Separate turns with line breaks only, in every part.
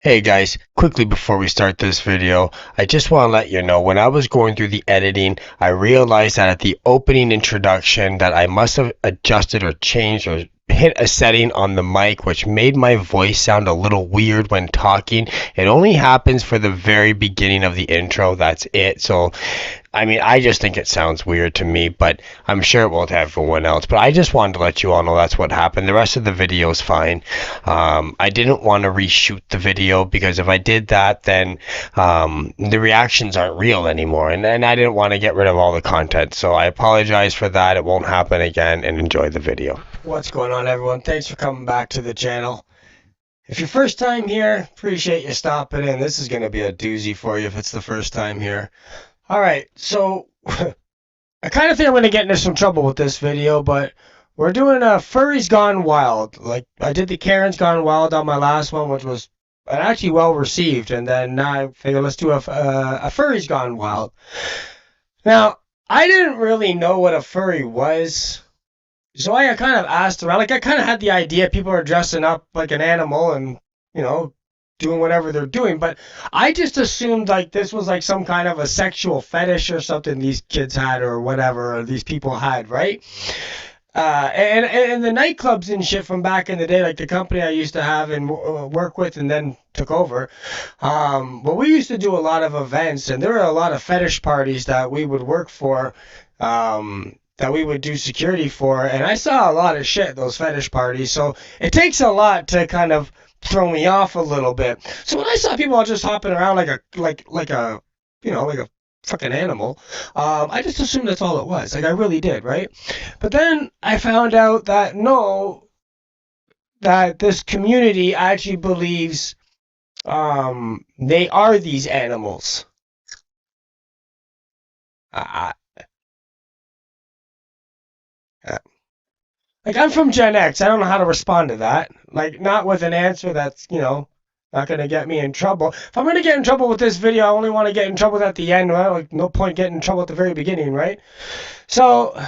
Hey guys, quickly before we start this video, I just want to let you know when I was going through the editing, I realized that at the opening introduction that I must have adjusted or changed or hit a setting on the mic which made my voice sound a little weird when talking. It only happens for the very beginning of the intro, that's it. So I mean, I just think it sounds weird to me, but I'm sure it won't to everyone else. But I just wanted to let you all know that's what happened. The rest of the video is fine. I didn't want to reshoot the video because if I did that, then the reactions aren't real anymore. And I didn't want to get rid of all the content. So I apologize for that. It won't happen again, and enjoy the video. What's going on, everyone? Thanks for coming back to the channel. If you're first time here, appreciate you stopping in. This is going to be a doozy for you if it's the first time here. All right, so I kind of think I'm going to get into some trouble with this video, but we're doing a Furries Gone Wild. Like, I did the Karen's Gone Wild on my last one, which was actually well received, and then now I figure let's do a Furries Gone Wild. Now, I didn't really know what a furry was, so I kind of asked around. Like, I kind of had the idea people are dressing up like an animal and, you know, doing whatever they're doing, but I just assumed like this was like some kind of a sexual fetish or something these kids had or whatever, or these people had, right? And the nightclubs and shit from back in the day, like the company I used to have and work with and then took over, well, we used to do a lot of events, and there were a lot of fetish parties that we would work for, that we would do security for, and I saw a lot of shit at those fetish parties, so it takes a lot to kind of throw me off a little bit. So when I saw people all just hopping around like a you know, like a fucking animal, I just assumed that's all it was. Like I really did, right? But then I found out that no, that this community actually believes they are these animals. Uh, uh, like I'm from Gen X. I don't know how to respond to that. Like not with an answer that's, you know, not going to get me in trouble. If I'm going to get in trouble with this video, I only want to get in trouble at the end. Well, like, no point getting in trouble at the very beginning, right? So,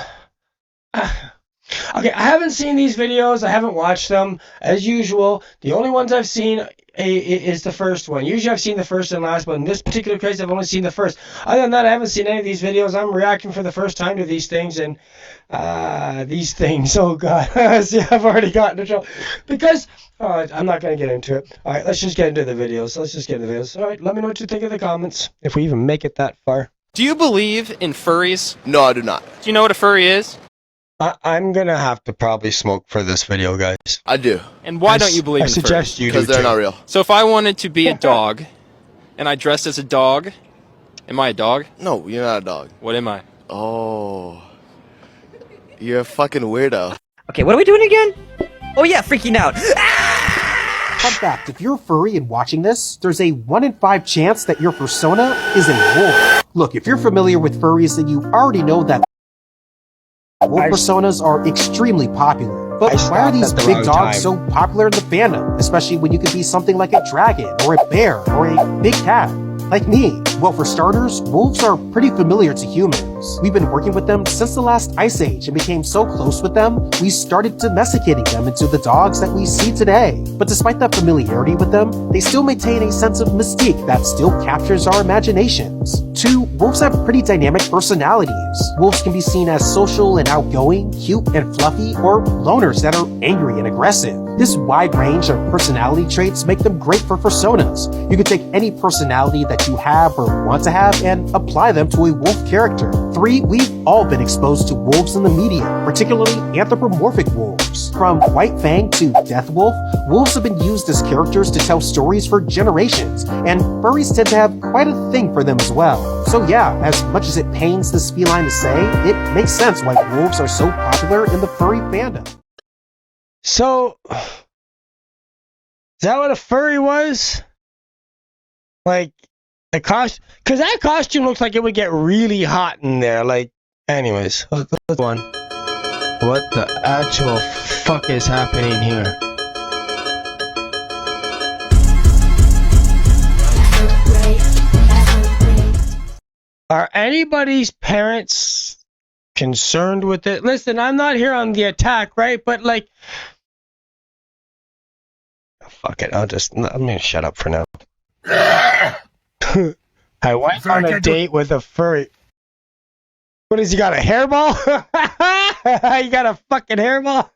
okay, I haven't seen these videos. I haven't watched them. As usual, the only ones I've seen is the first one. Usually I've seen the first and last, but in this particular case, I've only seen the first. Other than that, I haven't seen any of these videos. I'm reacting for the first time to these things, and these things, oh God. See, I've already gotten into trouble. Because, I'm not going to get into it. All right, let's just get into the videos. All right, let me know what you think in the comments, if we even make it that far.
Do you believe in furries?
No, I do not.
Do you know what a furry is?
I'm going to have to probably smoke for this video, guys.
I do.
And why don't you believe in
suggest
furries?
you do
Because they're
too.
not real.
So if I wanted to be a dog, and I dressed as a dog, am I a dog?
No, you're not a dog.
What am I?
Oh. You're a fucking weirdo.
Okay, what are we doing again? Oh yeah, freaking out.
Fun fact, if you're a furry and watching this, there's a 1 in 5 chance that your persona is a wolf. Look, if you're familiar with furries, then you already know that wolf personas are extremely popular. But why are these big dogs so popular in the fandom? Especially when you could be something like a dragon, or a bear, or a big cat. Like me. Well, for starters, wolves are pretty familiar to humans. We've been working with them since the last Ice Age and became so close with them, we started domesticating them into the dogs that we see today. But despite that familiarity with them, they still maintain a sense of mystique that still captures our imaginations. 2, wolves have pretty dynamic personalities. Wolves can be seen as social and outgoing, cute and fluffy, or loners that are angry and aggressive. This wide range of personality traits make them great for personas. You can take any personality that you have or want to have and apply them to a wolf character. 3, we've all been exposed to wolves in the media, particularly anthropomorphic wolves. From White Fang to Death Wolf, wolves have been used as characters to tell stories for generations, and furries tend to have quite a thing for them as well. So yeah, as much as it pains this feline to say, it makes sense why wolves are so popular in the furry fandom.
So, is that what a furry was? Like, the costume? Because that costume looks like it would get really hot in there. Like, anyways, let's go on. What the actual fuck is happening here? Are anybody's parents concerned with it? Listen, I'm not here on the attack, right? But like, fuck it. I'm gonna shut up for now. I went on a date with a furry. What is he got, a hairball? You got a fucking hairball?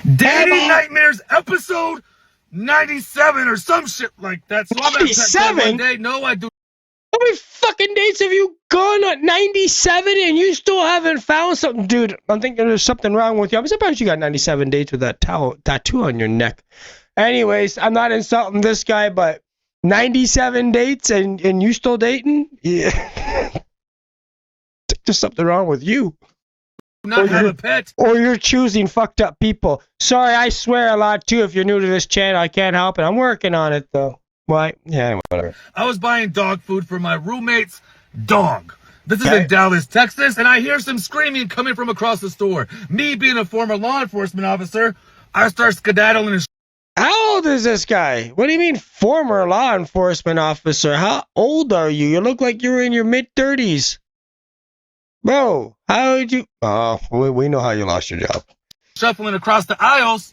Dating Nightmares episode 97 or some shit like that. So I'm at
97?
day. No, I do.
How many fucking dates have you gone on? 97 and you still haven't found something? Dude, I'm thinking there's something wrong with you. I'm surprised you got 97 dates with that tattoo on your neck. Anyways, I'm not insulting this guy, but 97 dates and you still dating? Yeah. There's something wrong with you.
Not have a pet.
Or you're choosing fucked up people. Sorry, I swear a lot too. If you're new to this channel, I can't help it. I'm working on it though. Why? Yeah, whatever.
I was buying dog food for my roommate's dog. This is in Dallas, Texas, and I hear some screaming coming from across the store. Me being a former law enforcement officer, I start skedaddling and
How old is this guy? What do you mean, former law enforcement officer? How old are you? You look like you were in your mid-30s. Bro, how did you... Oh, we know how you lost your job.
shuffling across the aisles.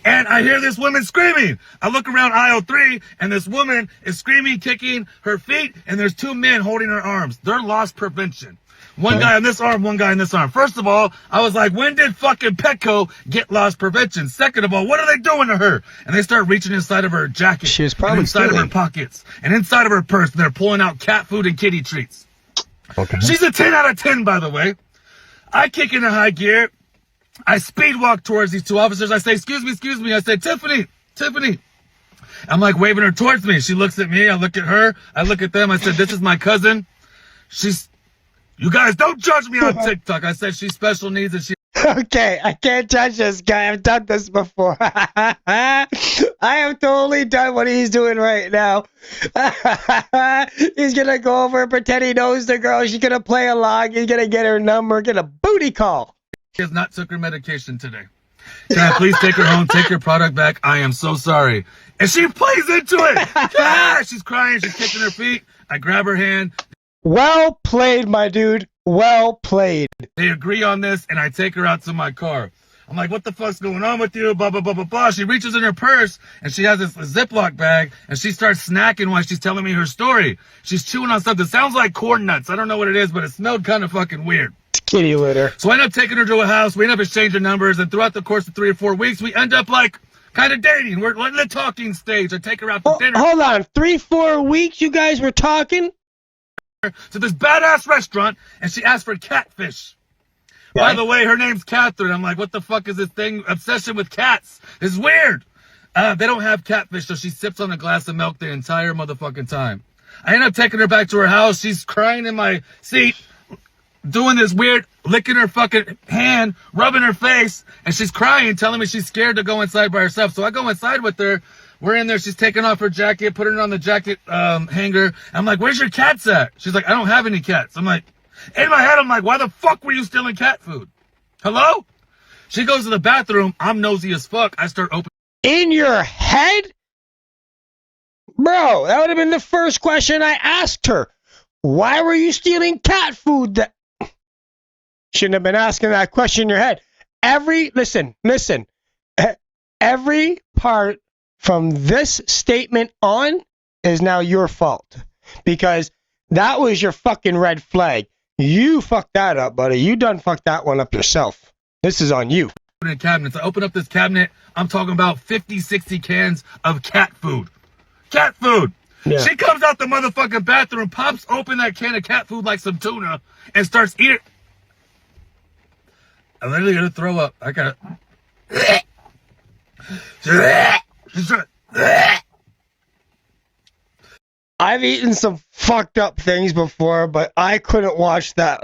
And I hear this woman screaming. I look around aisle 3, and this woman is screaming, kicking her feet, and there's 2 men holding her arms. They're loss prevention. One guy on this arm, one guy on this arm. First of all, I was like, when did fucking Petco get loss prevention? Second of all, what are they doing to her? And they start reaching inside of her jacket.
She was probably
inside of her pockets. And inside of her purse, and they're pulling out cat food and kitty treats.
Okay.
She's a 10 out of 10, by the way. I kick into high gear. I speed walk towards these 2 officers. I say, excuse me. I say, Tiffany. I'm like waving her towards me. She looks at me. I look at her. I look at them. I said, this is my cousin. You guys don't judge me on TikTok. I said she's special needs and she...
Okay, I can't judge this guy. I've done this before. I have totally done what he's doing right now. He's gonna go over and pretend he knows the girl. She's gonna play along. He's gonna get her number, get a booty call.
She has not took her medication today. Can I please take her home, take her product back? I am so sorry. And she plays into it. Yeah, she's crying. She's kicking her feet. I grab her hand.
Well played, my dude. Well played.
They agree on this, and I take her out to my car. I'm like, what the fuck's going on with you? Blah, blah, blah, blah, blah. She reaches in her purse, and she has this Ziploc bag, and she starts snacking while she's telling me her story. She's chewing on something. Sounds like corn nuts. I don't know what it is, but it smelled kind of fucking weird.
It's kitty litter.
So I end up taking her to a house. We end up exchanging numbers, and throughout the course of 3 or 4 weeks, we end up, like, kind of dating. We're in the talking stage. I take her out to dinner.
Hold on. 3-4 weeks you guys were talking?
To this badass restaurant, and she asked for catfish. Yeah. By the way, her name's Catherine. I'm like, what the fuck is this thing? Obsession with cats. It's weird. They don't have catfish, so she sips on a glass of milk the entire motherfucking time. I end up taking her back to her house. She's crying in my seat, doing this weird, licking her fucking hand, rubbing her face, and she's crying, telling me she's scared to go inside by herself. So I go inside with her. We're in there. She's taking off her jacket, putting it on the jacket hanger. I'm like, where's your cats at? She's like, I don't have any cats. I'm like, in my head, I'm like, why the fuck were you stealing cat food? Hello? She goes to the bathroom. I'm nosy as fuck. I start opening.
In your head? Bro, that would have been the first question I asked her. Why were you stealing cat food? Shouldn't have been asking that question in your head. Listen. Every part from this statement on is now your fault. Because that was your fucking red flag. You fucked that up, buddy. You done fucked that one up yourself. This is on you.
Cabinets. I open up this cabinet. I'm talking about 50, 60 cans of cat food. Cat food. Yeah. She comes out the motherfucking bathroom, pops open that can of cat food like some tuna, and starts eating. I'm literally gonna throw up. I got it.
I've eaten some fucked up things before, but I couldn't watch that.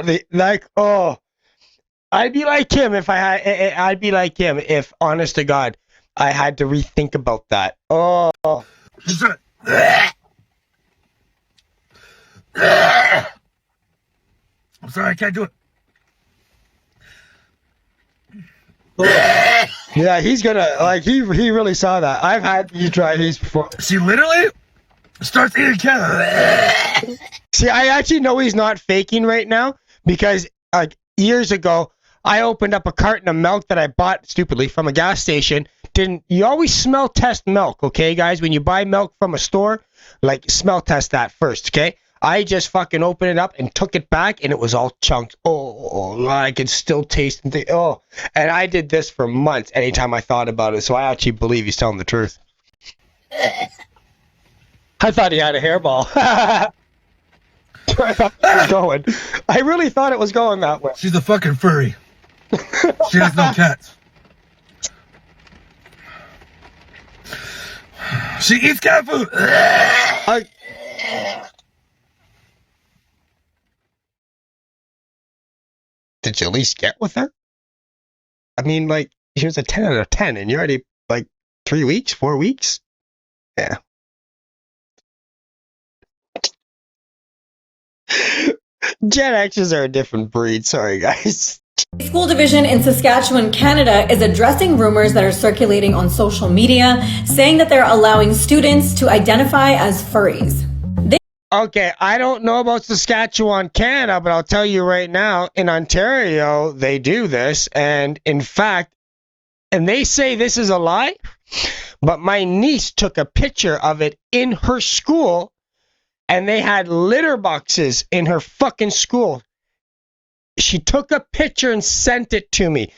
I'd be like him if, honest to God, I had to rethink about that. Oh.
I'm sorry, I can't do it.
Yeah, he's gonna, he really saw that. I've had you try these before.
She literally starts eating cat.
See, I actually know he's not faking right now because, years ago, I opened up a carton of milk that I bought stupidly from a gas station. You always smell test milk, okay, guys? When you buy milk from a store, like, smell test that first, okay? I just fucking opened it up and took it back, and it was all chunked. Oh, I could still taste and think, oh. And I did this for months anytime I thought about it, so I actually believe he's telling the truth. I thought he had a hairball. I thought it was going. I really thought it was going that way.
She's a fucking furry. She has no cats. She eats cat food.
Did you at least get with her? I mean, like, she was a 10 out of 10, and you're already, like, 3 weeks, 4 weeks? Yeah. Gen X's are a different breed. Sorry, guys.
School division in Saskatchewan, Canada is addressing rumors that are circulating on social media, saying that they're allowing students to identify as furries.
Okay, I don't know about Saskatchewan, Canada, but I'll tell you right now, in Ontario, they do this, and in fact, and they say this is a lie, but my niece took a picture of it in her school, and they had litter boxes in her fucking school. She took a picture and sent it to me.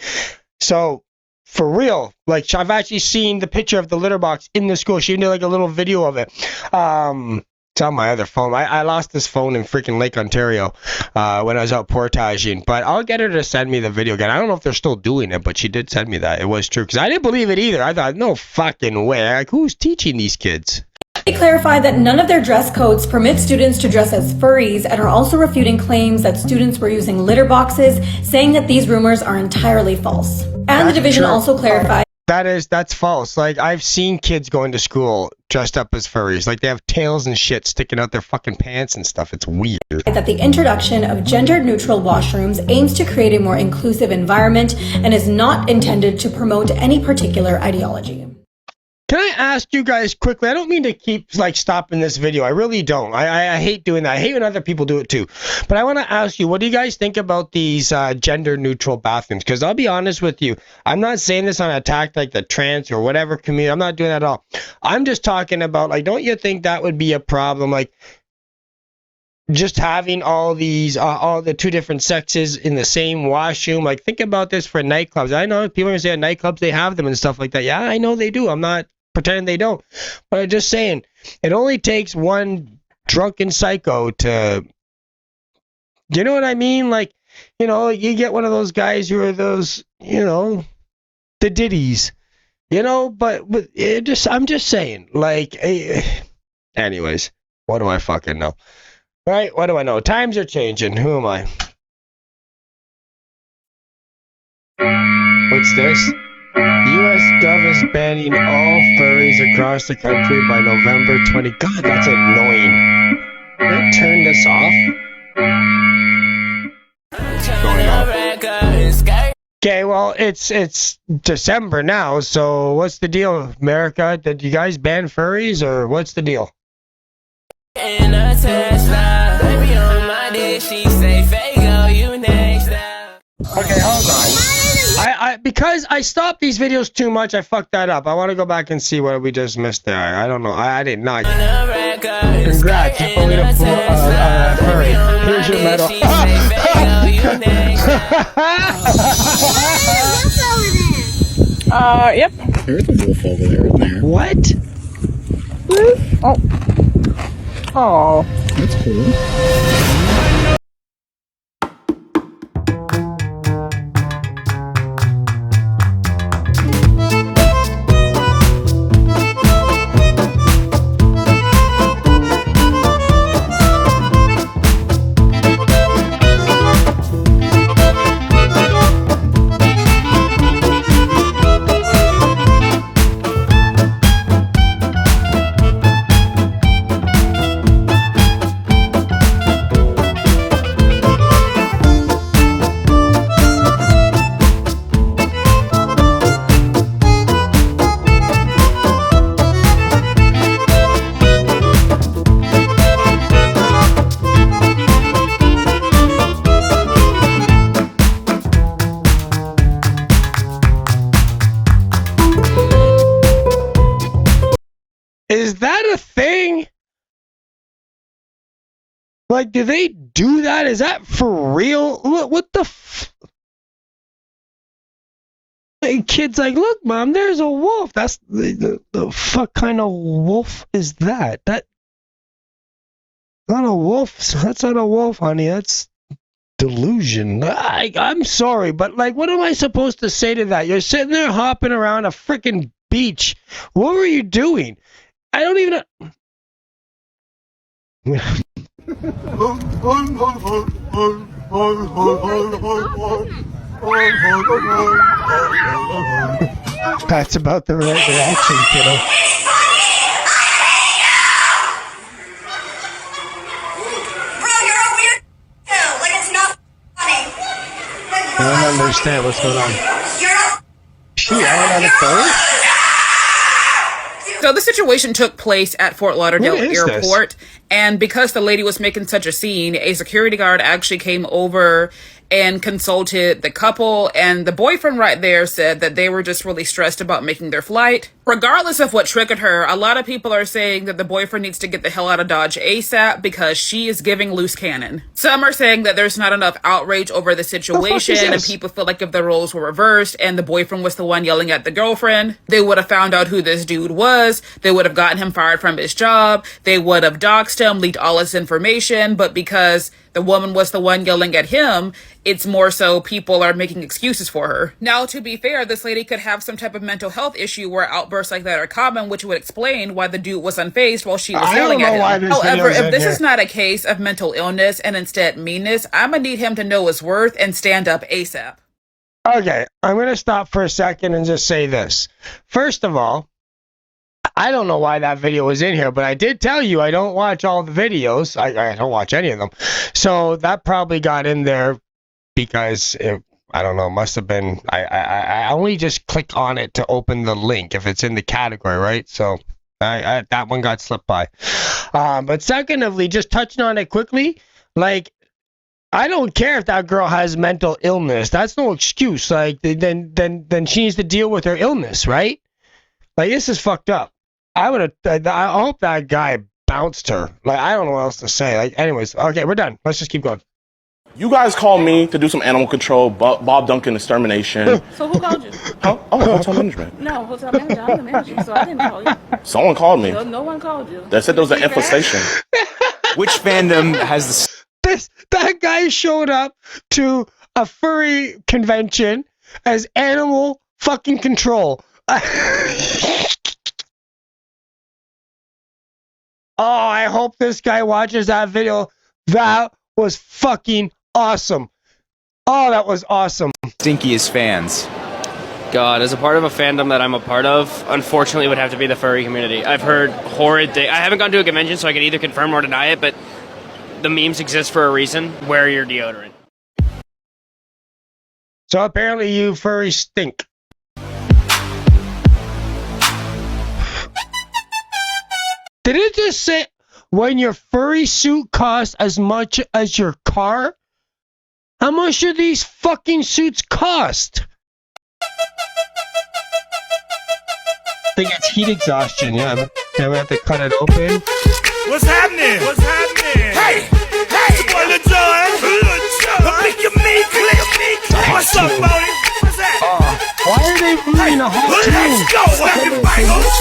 So, for real, like, I've actually seen the picture of the litter box in the school. She did like a little video of it. It's on my other phone. I lost this phone in freaking Lake Ontario when I was out portaging. But I'll get her to send me the video again. I don't know if they're still doing it, but she did send me that. It was true. Because I didn't believe it either. I thought, no fucking way. Like, who's teaching these kids?
They clarified that none of their dress codes permit students to dress as furries and are also refuting claims that students were using litter boxes, saying that these rumors are entirely false. And the division also clarified
that's false. Like, I've seen kids going to school dressed up as furries. Like, they have tails and shit sticking out their fucking pants and stuff. It's weird.
That the introduction of gender-neutral washrooms aims to create a more inclusive environment and is not intended to promote any particular ideology.
Can I ask you guys quickly? I don't mean to keep, like, stopping this video. I really don't. I hate doing that. I hate when other people do it too. But I want to ask you, what do you guys think about these gender-neutral bathrooms? Because I'll be honest with you. I'm not saying this on attack, like, the trans or whatever community. I'm not doing that at all. I'm just talking about, like, don't you think that would be a problem? Like, just having all the two different sexes in the same washroom. Like, think about this for nightclubs. I know people are going to say at nightclubs they have them and stuff like that. Yeah, I know they do. I'm not pretending they don't. But I'm just saying, it only takes one drunken psycho to, you know what I mean? Like, you know, you get one of those guys who are those, you know, the diddies, you know, but I'm just saying, like, anyways, what do I fucking know? Right? What do I know? Times are changing. Who am I? What's this? U.S. Gov is banning all furries across the country by November 20. God, that's annoying. Can I turn this off? Going off. Okay, well, it's December now, so what's the deal, America? Did you guys ban furries, or what's the deal? In a Tesla, baby on my dick, she say, Fago, you next up. Okay, hold on. Because I stopped these videos too much, I fucked that up. I want to go back and see what we just missed there. I don't know. I did not. Congrats, you fully furry. Here's your medal.
Yep.
There's a wolf over there in there.
What?
Oh. Oh.
That's cool.
a thing? Like, do they do that? Is that for real? What the kid's like, look, Mom, there's a wolf. That's the fuck kind of wolf is that? That's not a wolf. That's not a wolf, honey. That's delusion. I'm sorry, but like, what am I supposed to say to that? You're sitting there hopping around a freaking beach. What were you doing? I don't even That's about the right reaction, kiddo.
Bro, you're a weird too. Like, it's not funny.
I don't understand what's going on.
You're not.
She yelling at a phone?
So the situation took place at Fort Lauderdale Airport, and because the lady was making such a scene, a security guard actually came over and consulted the couple, and the boyfriend right there said that they were just really stressed about making their flight. Regardless of what triggered her, a lot of people are saying that the boyfriend needs to get the hell out of Dodge ASAP because she is giving loose cannon. Some are saying that there's not enough outrage over the situation, and people feel like if the roles were reversed and the boyfriend was the one yelling at the girlfriend, they would have found out who this dude was, they would have gotten him fired from his job, they would have doxed him, leaked all his information, but because the woman was the one yelling at him, it's more so people are making excuses for her. Now, to be fair, this lady could have some type of mental health issue where outbursts like that are common, which would explain why the dude was unfazed while she was yelling at him. However, if this is not a case of mental illness and instead meanness, I'm gonna need him to know his worth and stand up ASAP.
Okay, I'm going to stop for a second and just say this. First of all, I don't know why that video was in here, but I did tell you I don't watch all the videos. I don't watch any of them. So that probably got in there because I don't know, must have been, I only just click on it to open the link if it's in the category, right? So that one got slipped by. But secondly, just touching on it quickly, like, I don't care if that girl has mental illness. That's no excuse. Like, then she needs to deal with her illness, right? Like, this is fucked up. I hope that guy bounced her. Like, I don't know what else to say. Like, anyways, okay, we're done. Let's just keep going.
You guys called me to do some animal control, Bob Duncan extermination.
So who called you?
Huh? Oh, hotel management.
No, hotel manager. I'm the manager, so I didn't call you.
Someone called me.
No one called you.
They said there was an infestation.
Which fandom has
that guy showed up to a furry convention as animal fucking control. Oh, I hope this guy watches that video. That was fucking awesome. Oh, that was awesome.
Stinkiest fans?
God, as a part of a fandom that I'm a part of, unfortunately it would have to be the furry community. I've heard horrid things. I haven't gone to a convention, so I can either confirm or deny it, but the memes exist for a reason. Wear your deodorant.
So apparently you furries stink. Did it just say when your furry suit costs as much as your car? How much do these fucking suits cost? I think it's heat exhaustion, yeah. Now we have to cut it open.
What's happening? What's happening? Hey! Hey! Spoiler John! Make your me click! What's up, Bodie? What's that?
Why are they moving the whole team?
Let's go! Happy Bibles!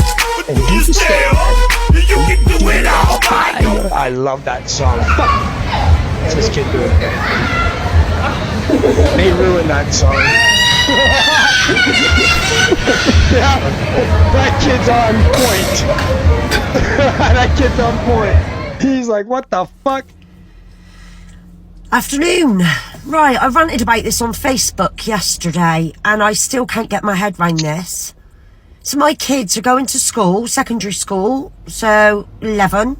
You stay you can do it all,
I love that song. What's this kid doing? They ruined that song. Yeah, that kid's on point. That kid's on point. He's like, what the fuck?
Afternoon. Right, I ranted about this on Facebook yesterday and I still can't get my head around this. So my kids are going to school, secondary school, so 11.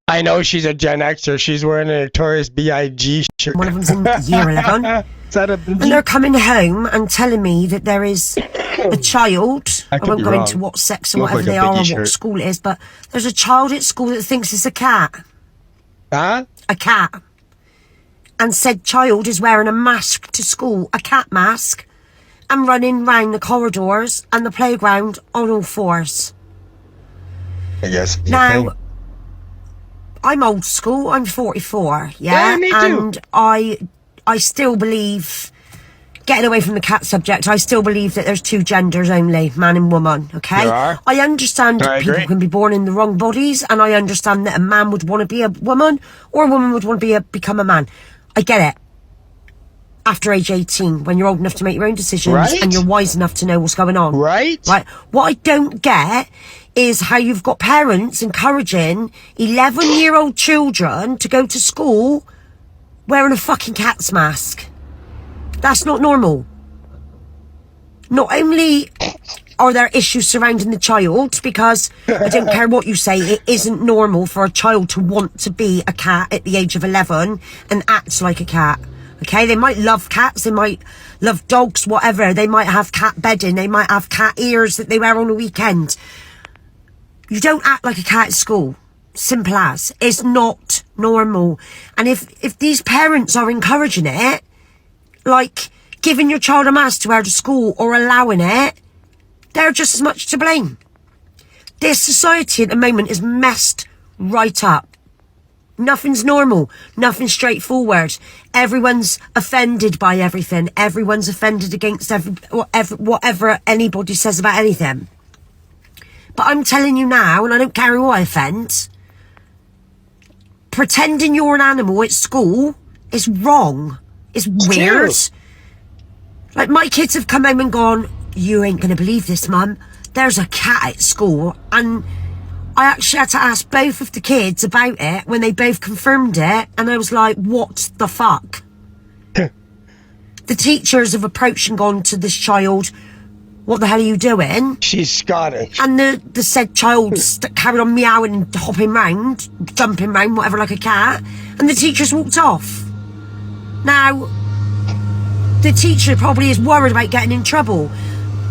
I know she's a Gen Xer. She's wearing a Notorious B.I.G. shirt.
One of them's in year 11.
Is that
and they're coming home and telling me that there is a child. I won't go into what sex or whatever they are or what school it is, but there's a child at school that thinks it's a cat.
Huh?
A cat. And said child is wearing a mask to school, a cat mask, and running round the corridors and the playground on all fours.
I guess.
Now, I'm old school. I'm 44, yeah?
Me too.
And I still believe, getting away from the cat subject, I still believe that there's two genders only, man and woman, okay?
There are.
I understand
I
people
agree.
can be born in the wrong bodies, and I understand that a man would want to be a woman, or a woman would want to become a man. I get it. After age 18, when you're old enough to make your own decisions,
Right?
and you're wise enough to know what's going on.
Right?
Right. What I don't get is how you've got parents encouraging 11-year-old children to go to school wearing a fucking cat's mask. That's not normal. Not only are there issues surrounding the child, because I don't care what you say, it isn't normal for a child to want to be a cat at the age of 11 and act like a cat. Okay, they might love cats, they might love dogs, whatever. They might have cat bedding, they might have cat ears that they wear on the weekend. You don't act like a cat at school. Simple as. It's not normal. And if these parents are encouraging it, like giving your child a mask to wear to school or allowing it, they're just as much to blame. This society at the moment is messed right up. Nothing's normal. Nothing's straightforward. Everyone's offended by everything. Everyone's offended against whatever anybody says about anything. But I'm telling you now, and I don't care who I offend, pretending you're an animal at school is wrong. It's weird. Like, my kids have come home and gone, you ain't going to believe this, Mum. There's a cat at school. And I actually had to ask both of the kids about it when they both confirmed it. And I was like, what the fuck? The teachers have approached and gone to this child, what the hell are you doing?
She's Scottish.
And the said child carried on meowing and hopping round, jumping round, whatever, like a cat. And the teachers walked off. Now, the teacher probably is worried about getting in trouble.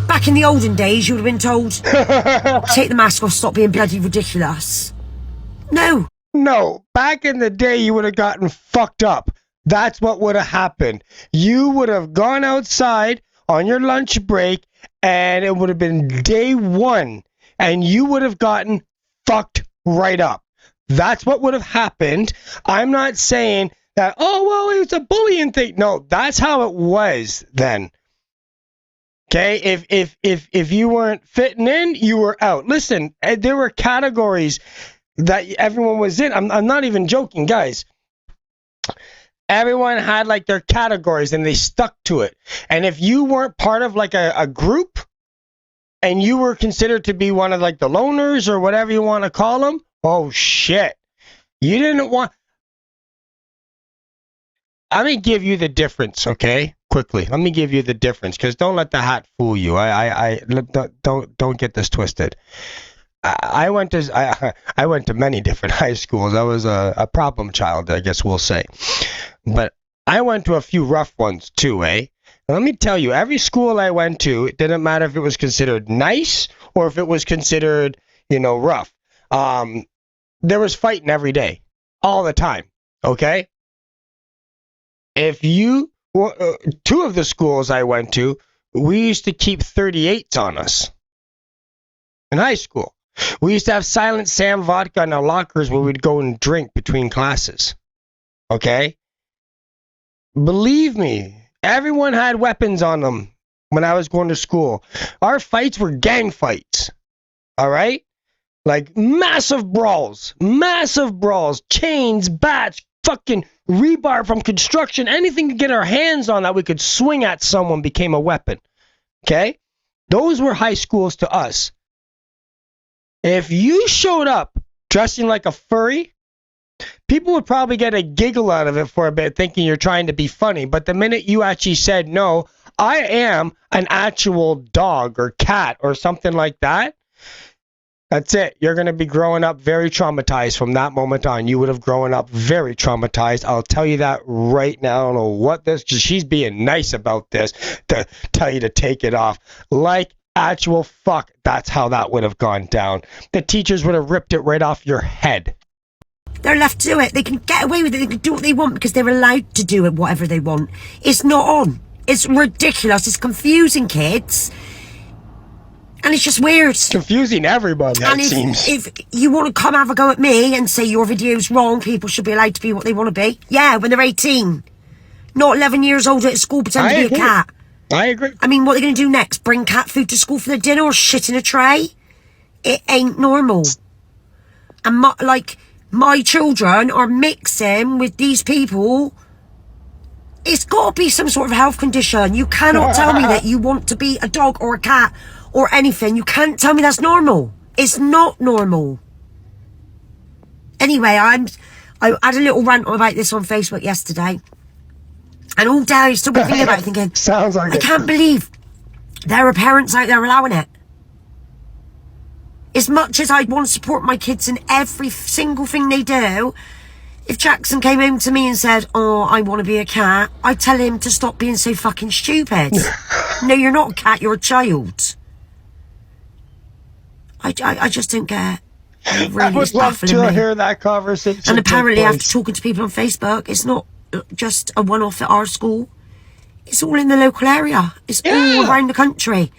Back in the olden days, you would have been told, take the mask off, stop being bloody ridiculous. No.
No. Back in the day, you would have gotten fucked up. That's what would have happened. You would have gone outside on your lunch break, and it would have been day one, and you would have gotten fucked right up. That's what would have happened. I'm not saying that, oh, well, it was a bullying thing. No, that's how it was then. Okay, if you weren't fitting in, you were out. Listen, there were categories that everyone was in. I'm not even joking, guys. Everyone had like their categories and they stuck to it. And if you weren't part of like a group and you were considered to be one of like the loners or whatever you want to call them, oh shit. You didn't want... Let me give you the difference, okay? Quickly. Let me give you the difference, because don't let the hat fool you. Don't get this twisted. I went to many different high schools. I was a problem child, I guess we'll say. But I went to a few rough ones too, eh? And let me tell you, every school I went to, it didn't matter if it was considered nice or if it was considered, rough. There was fighting every day, all the time, okay? If you, two of the schools I went to, we used to keep 38s on us in high school. We used to have Silent Sam vodka in our lockers where we'd go and drink between classes. Okay? Believe me, everyone had weapons on them when I was going to school. Our fights were gang fights. All right? Like massive brawls, chains, bats, fucking rebar from construction, anything to get our hands on that we could swing at someone became a weapon. Okay? Those were high schools to us. If you showed up dressing like a furry, people would probably get a giggle out of it for a bit, thinking you're trying to be funny. But the minute you actually said, no, I am an actual dog or cat or something like that, that's it. You're going to be growing up very traumatized from that moment on. You would have grown up very traumatized. I'll tell you that right now. I don't know what this, because she's being nice about this to tell you to take it off. Like actual fuck, that's how that would have gone down. The teachers would have ripped it right off your head.
They're left to do it. They can get away with it. They can do what they want because they're allowed to do it, whatever they want. It's not on. It's ridiculous. It's confusing kids. And it's just weird.
Confusing everybody,
and
it seems.
If you want to come have a go at me and say your video's wrong, people should be allowed to be what they want to be. Yeah, when they're 18. Not 11 years old at school pretending to be a cat.
I agree.
I mean, what are they going to do next? Bring cat food to school for their dinner or shit in a tray? It ain't normal. And my children are mixing with these people. It's got to be some sort of health condition. You cannot tell me that you want to be a dog or a cat or anything. You can't tell me that's normal. It's not normal. Anyway, I had a little rant about this on Facebook yesterday. And all day I've still been thinking about it, thinking,
sounds like
I can't believe there are parents out there allowing it. As much as I'd want to support my kids in every single thing they do, if Jackson came home to me and said, oh, I want to be a cat, I'd tell him to stop being so fucking stupid. No, you're not a cat, you're a child. I just don't get it. Really,
I would love to hear that conversation.
And apparently after talking to people on Facebook, it's not just a one-off at our school. It's all in the local area. It's all around the country.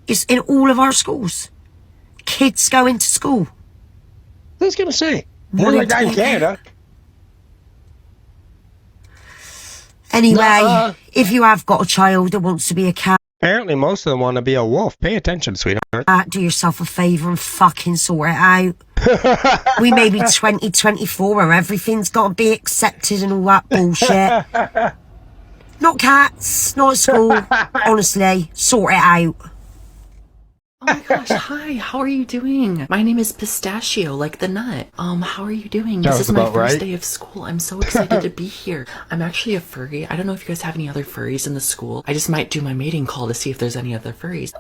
It's in all of our schools. Kids go into school.
I was going to say. More like that in Canada.
Anyway, if you have got a child that wants to be a cat,
apparently most of them want to be a wolf. Pay attention, sweetheart.
Do yourself a favour and fucking sort it out. We may be 2024 where everything's got to be accepted and all that bullshit. Not cats, not at school. Honestly, sort it out.
Oh my gosh, hi, how are you doing? My name is Pistachio, like the nut. How are you doing? This is my first day of school. I'm so excited to be here. I'm actually a furry. I don't know if you guys have any other furries in the school. I just might do my mating call to see if there's any other furries.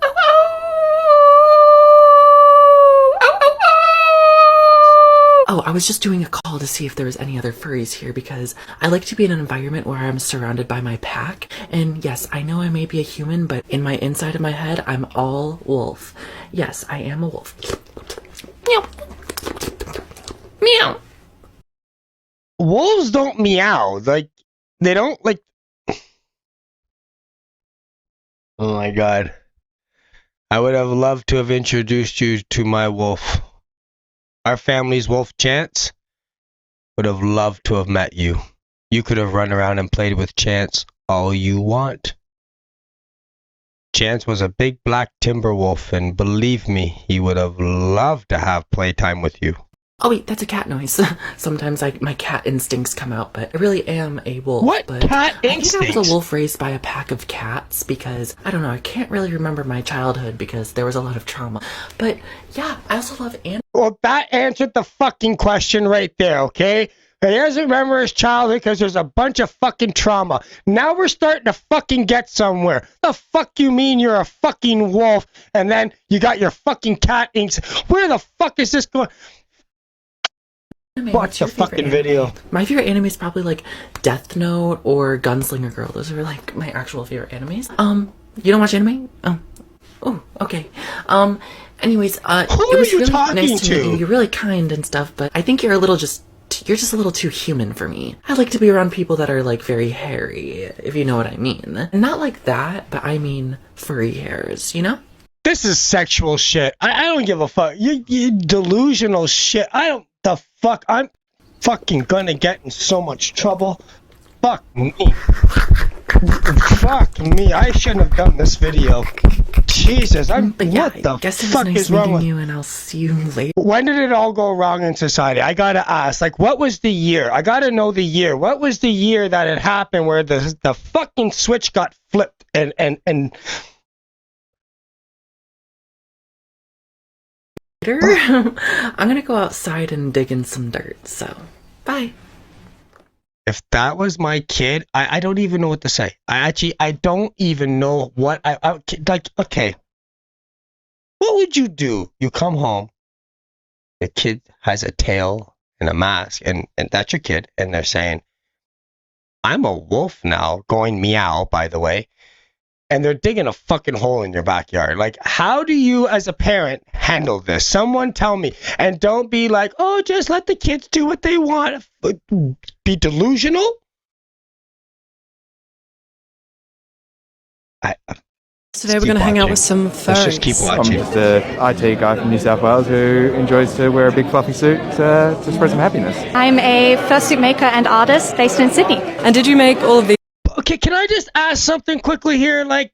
Oh, I was just doing a call to see if there was any other furries here because I like to be in an environment where I'm surrounded by my pack. And yes, I know I may be a human, but in my inside of my head, I'm all wolf. Yes, I am a wolf. Meow. Meow.
Wolves don't meow. Like, they don't, like... Oh my god. I would have loved to have introduced you to my wolf. Our family's wolf, Chance, would have loved to have met you. You could have run around and played with Chance all you want. Chance was a big black timber wolf, and believe me, he would have loved to have playtime with you.
Oh wait, that's a cat noise. Sometimes my cat instincts come out, but I really am a wolf.
What
but
cat instincts?
I think I was a wolf raised by a pack of cats because, I don't know, I can't really remember my childhood because there was a lot of trauma. But yeah, I also love animals.
Well, that answered the fucking question right there, okay? He doesn't remember his childhood because there's a bunch of fucking trauma. Now we're starting to fucking get somewhere. The fuck you mean you're a fucking wolf and then you got your fucking cat inks? Where the fuck is this going? Watch the fucking video.
My favorite anime is probably like Death Note or Gunslinger Girl. Those are like my actual favorite animes. You don't watch anime? Oh, okay. Anyways, it was really nice to meet you. You're really kind and stuff, but I think you're just a little too human for me. I like to be around people that are like very hairy, if you know what I mean. Not like that, but I mean furry hairs, you know?
This is sexual shit. I don't give a fuck. You delusional shit. The fuck? I'm fucking gonna get in so much trouble. Fuck me. Fuck me. I shouldn't have done this video. Jesus, what the fuck is wrong with
you? And I'll see you later.
When did it all go wrong in society? I gotta ask. Like, what was the year? I gotta know the year. What was the year that it happened where the fucking switch got flipped and
I'm gonna go outside and dig in some dirt, so bye.
If that was my kid, I don't even know what to say. I don't even know what like, okay. What would you do? You come home, the kid has a tail and a mask, and that's your kid, and they're saying, I'm a wolf now, going meow, by the way. And they're digging a fucking hole in your backyard. Like, how do you, as a parent, handle this? Someone tell me. And don't be like, oh, just let the kids do what they want. Be delusional?
Today we're going to hang out with some furries.
Let's just keep watching.
I'm just a IT guy from New South Wales who enjoys to wear a big fluffy suit to spread some happiness.
I'm a fursuit maker and artist based in Sydney.
And did you make all of these?
Okay, can I just ask something quickly here? Like,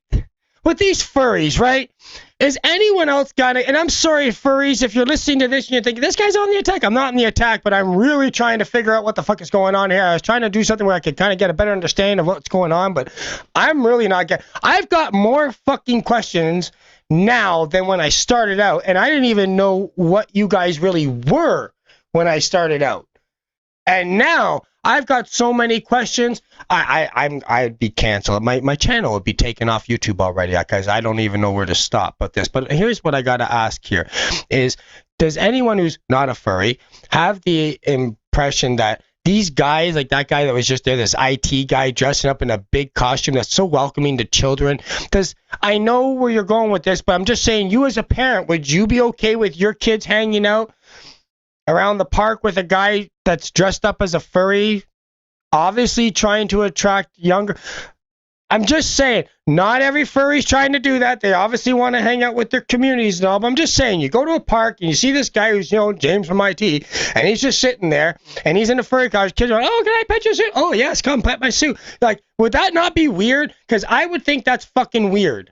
with these furries, right? Is anyone else got it? And I'm sorry, furries, if you're listening to this and you're thinking, this guy's on the attack. I'm not on the attack, but I'm really trying to figure out what the fuck is going on here. I was trying to do something where I could kind of get a better understanding of what's going on, but I'm really not getting... I've got more fucking questions now than when I started out, and I didn't even know what you guys really were when I started out. And now I've got so many questions. I'd be canceled. My channel would be taken off YouTube already because I don't even know where to stop with this. But here's what I got to ask here is, does anyone who's not a furry have the impression that these guys, like that guy that was just there, this IT guy dressing up in a big costume that's so welcoming to children, I know where you're going with this, but I'm just saying, you as a parent, would you be okay with your kids hanging out around the park with a guy that's dressed up as a furry, obviously trying to attract younger... I'm just saying, not every furry's trying to do that. They obviously want to hang out with their communities and all, but I'm just saying, you go to a park and you see this guy who's, James from IT, and he's just sitting there, and he's in a furry car. His kids are like, oh, can I pet your suit? Oh, yes, come pet my suit. Like, would that not be weird? Because I would think that's fucking weird.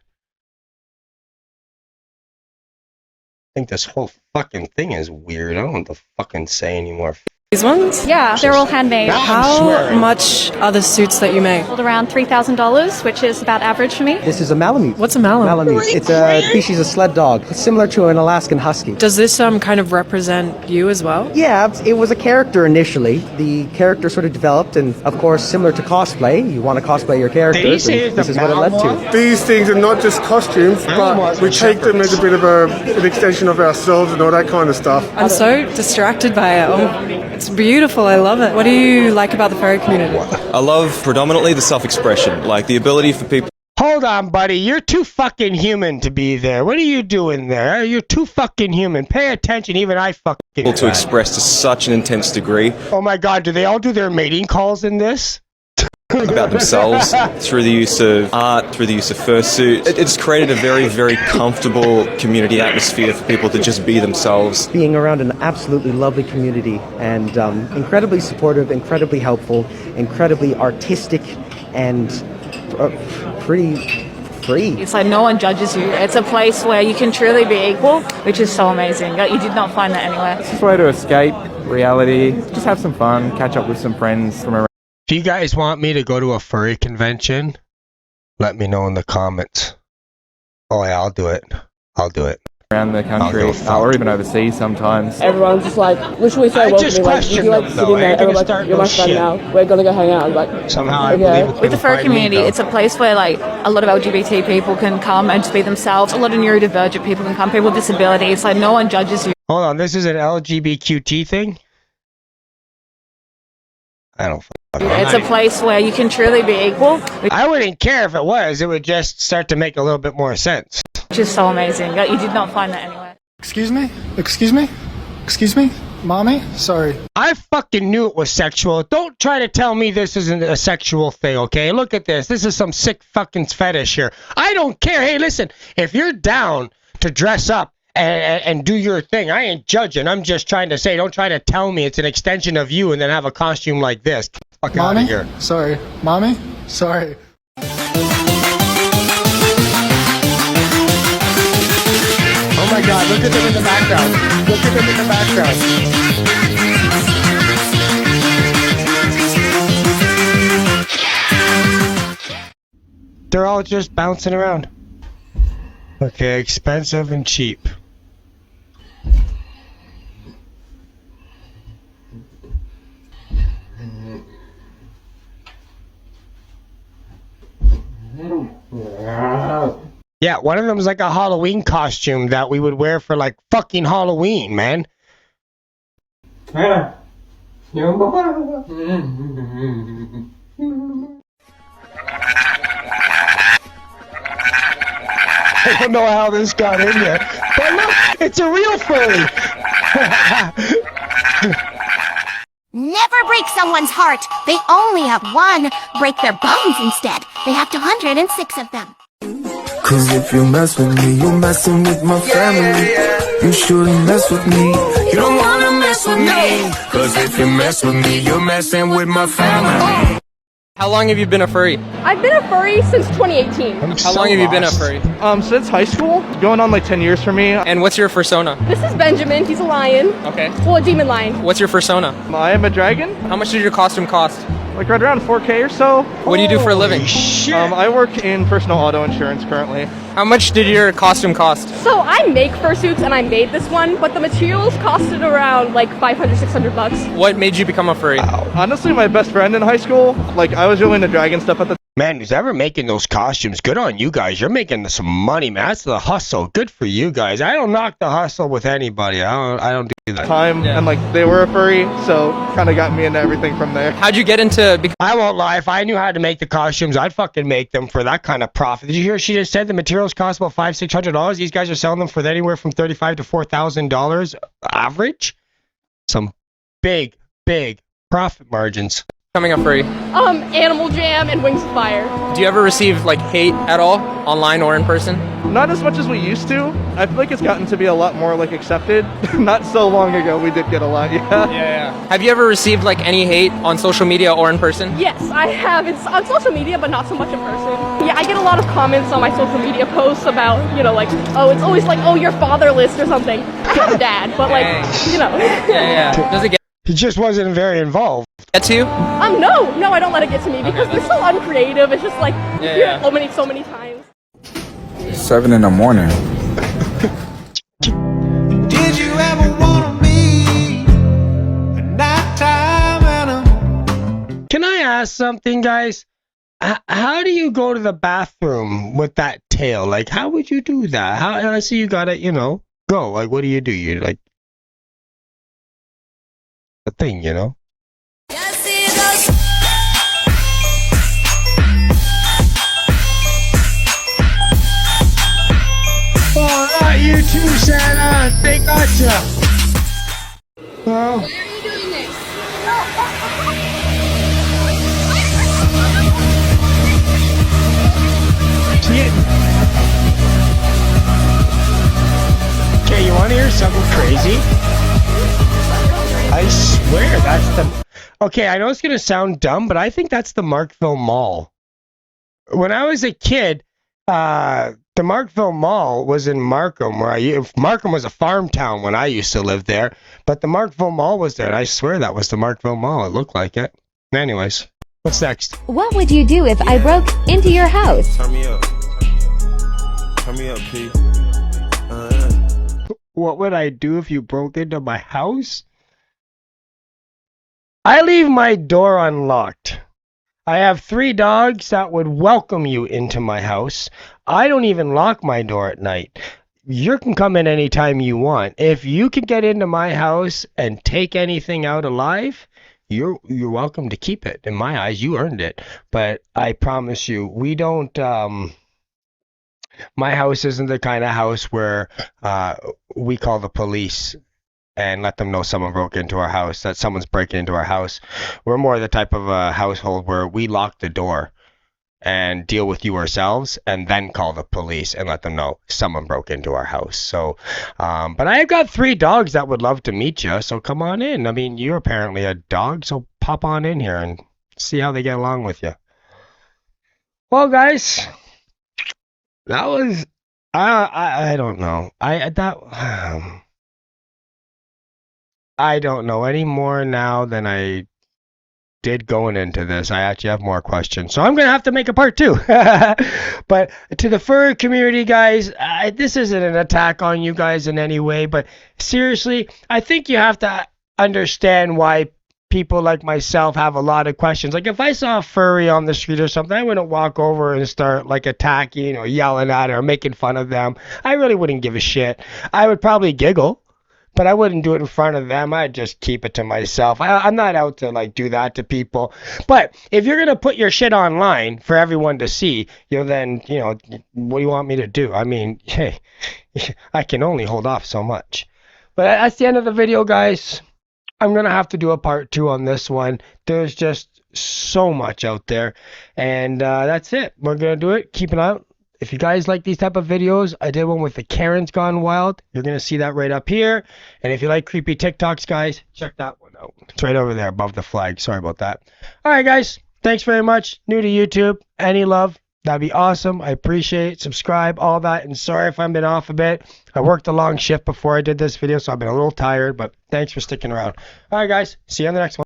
I think this whole fucking thing is weird. I don't know what to fucking say anymore.
These ones?
Yeah, they're all handmade.
How much are the suits that you make?
Around $3,000, which is about average for me.
This is a Malamute.
What's a Malamute?
Malamute. It's a species of sled dog. It's similar to an Alaskan Husky.
Does this kind of represent you as well?
Yeah, it was a character initially. The character sort of developed, and of course, similar to cosplay, you want to cosplay your characters, and this is what it led to.
These things are not just costumes, but we take them as a bit of an extension of ourselves and all that kind of stuff.
I'm so distracted by it. Oh, it's beautiful. I love it. What do you like about the furry community?
I love predominantly the self-expression, like the ability for people...
Hold on, buddy. You're too fucking human to be there. What are you doing there? You're too fucking human. Pay attention. Even I fucking...
to express to such an intense degree.
Oh my god, do they all do their mating calls in this?
About themselves through the use of art, through the use of fursuit. It's created a very, very comfortable community atmosphere for people to just be themselves.
Being around an absolutely lovely community and incredibly supportive, incredibly helpful, incredibly artistic, and pretty free.
It's like no one judges you. It's a place where you can truly be equal, which is so amazing. You did not find that anywhere.
It's just a way to escape reality, just have some fun, catch up with some friends from around.
If you guys want me to go to a furry convention, let me know in the comments. Oh yeah, I'll do it. I'll do it.
Around the country, or even overseas sometimes.
Everyone's just like, what should we say? Welcome me. Like, you like sitting there, everyone's like, you're my friend now. We're gonna go hang out. Like,
somehow I believe it's
with the furry community, it's a place where like a lot of LGBT people can come and just be themselves. A lot of neurodivergent people can come. People with disabilities. Like no one judges you.
Hold on, this is an LGBTQT thing? I don't.
It's a place where you can truly be equal.
I wouldn't care if it was. It would just start to make a little bit more sense.
Which is so amazing. You did not find that anywhere.
Excuse me? Excuse me? Excuse me? Mommy? Sorry.
I fucking knew it was sexual. Don't try to tell me this isn't a sexual thing, okay? Look at this. This is some sick fucking fetish here. I don't care. Hey, listen. If you're down to dress up and do your thing, I ain't judging. I'm just trying to say, don't try to tell me it's an extension of you and then have a costume like this. Fuck out of here.
Sorry. Mommy? Sorry.
Oh my god, look at them in the background. Look at them in the background. They're all just bouncing around. Okay, expensive and cheap. Yeah, one of them is like a Halloween costume that we would wear for like fucking Halloween, man. I don't know how this got in there, but look, it's a real furry.
Never break someone's heart. They only have one. Break their bones instead. They have 206 of them.
Cause if you mess with me, you're messing with my family. You shouldn't mess with me. You don't wanna mess with me. Cause if you mess with me, you're messing with my family.
How long have you been a furry?
I've been a furry since 2018.
How long have you been a furry?
Since high school, going on like 10 years for me.
And what's your persona?
This is Benjamin. He's a lion.
Okay.
Well, a demon lion.
What's your persona?
I am a dragon.
How much did your costume cost?
Like right around 4K or so.
What do you do for a living?
I work in personal auto insurance currently.
How much did your costume cost?
So I make fursuits and I made this one, but the materials costed around like 500, 600 bucks.
What made you become a furry?
Honestly, my best friend in high school, like I was really into dragon stuff at the
Man, who's ever making those costumes, good on you guys. You're making some money, man. That's the hustle. Good for you guys. I don't knock the hustle with anybody. I don't do that.
time, and like they were a furry, so kind of got me into everything from there.
How'd you get into?
I won't lie. If I knew how to make the costumes, I'd fucking make them for that kind of profit. Did you hear? She just said the materials cost about $500-600. These guys are selling them for anywhere from $35,000 to $4,000 average. Some big profit margins.
Becoming a furry.
Animal Jam and Wings of Fire.
Do you ever receive like hate at all, online or in person?
Not as much as we used to. I feel like it's gotten to be a lot more like accepted. Not so long ago, we did get a lot.
Yeah. Have you ever received like any hate on social media or in person?
Yes, I have. It's on social media, but not so much in person. Yeah, I get a lot of comments on my social media posts about, like, oh, it's always like, oh, you're fatherless or something. I have a dad, but like,
Yeah. Does it get?
He just wasn't very involved.
Get to you?
No, I don't let it get to me because they're so uncreative. It's just like, you hear it so many times.
7 in the morning.
Did you ever wanna be a nighttime animal?
Can I ask something, guys? How do you go to the bathroom with that tail? Like, how would you do that? I see you gotta, go. Like, what do? You like a thing, Oh, not you too, Santa. They gotcha. Well.
Why are you doing this?
Okay, you want to hear something crazy? I swear that's the... Okay, I know it's going to sound dumb, but I think that's the Markville Mall. When I was a kid, the Markville Mall was in Markham, Markham was a farm town when I used to live there, but the Markville Mall was there, and I swear that was the Markville Mall. It looked like it. Anyways, what's next?
What would you do if I broke into your house?
Turn me up. Turn me up, P.
What would I do if you broke into my house? I leave my door unlocked. I have 3 dogs that would welcome you into my house. I don't even lock my door at night. You can come in anytime you want. If you can get into my house and take anything out alive, you're welcome to keep it. In my eyes, you earned it. But I promise you, we don't... my house isn't the kind of house where we call the police and let them know someone broke into our house, that someone's breaking into our house. We're more the type of a household where we lock the door and deal with you ourselves and then call the police and let them know someone broke into our house. So, but I've got 3 dogs that would love to meet you, so come on in. I mean, you're apparently a dog, so pop on in here and see how they get along with you. Well, guys, that was... I don't know. I don't know any more now than I did going into this. I actually have more questions, so I'm gonna have to make a part 2. But to the furry community, guys, this isn't an attack on you guys in any way, but seriously, I think you have to understand why people like myself have a lot of questions. Like, if I saw a furry on the street or something, I wouldn't walk over and start like attacking or yelling at it or making fun of them. I really wouldn't give a shit. I would probably giggle, but I wouldn't do it in front of them. I'd just keep it to myself. I'm not out to like do that to people. But if you're gonna put your shit online for everyone to see, then what do you want me to do? I mean, hey, I can only hold off so much. But that's the end of the video, guys. I'm gonna have to do a part 2 on this one. There's just so much out there, and that's it. We're gonna do it. Keep an eye out. If you guys like these type of videos, I did one with the Karen's Gone Wild. You're going to see that right up here. And if you like creepy TikToks, guys, check that one out. It's right over there above the flag. Sorry about that. All right, guys. Thanks very much. New to YouTube. Any love? That'd be awesome. I appreciate it. Subscribe, all that. And sorry if I've been off a bit. I worked a long shift before I did this video, so I've been a little tired. But thanks for sticking around. All right, guys. See you on the next one.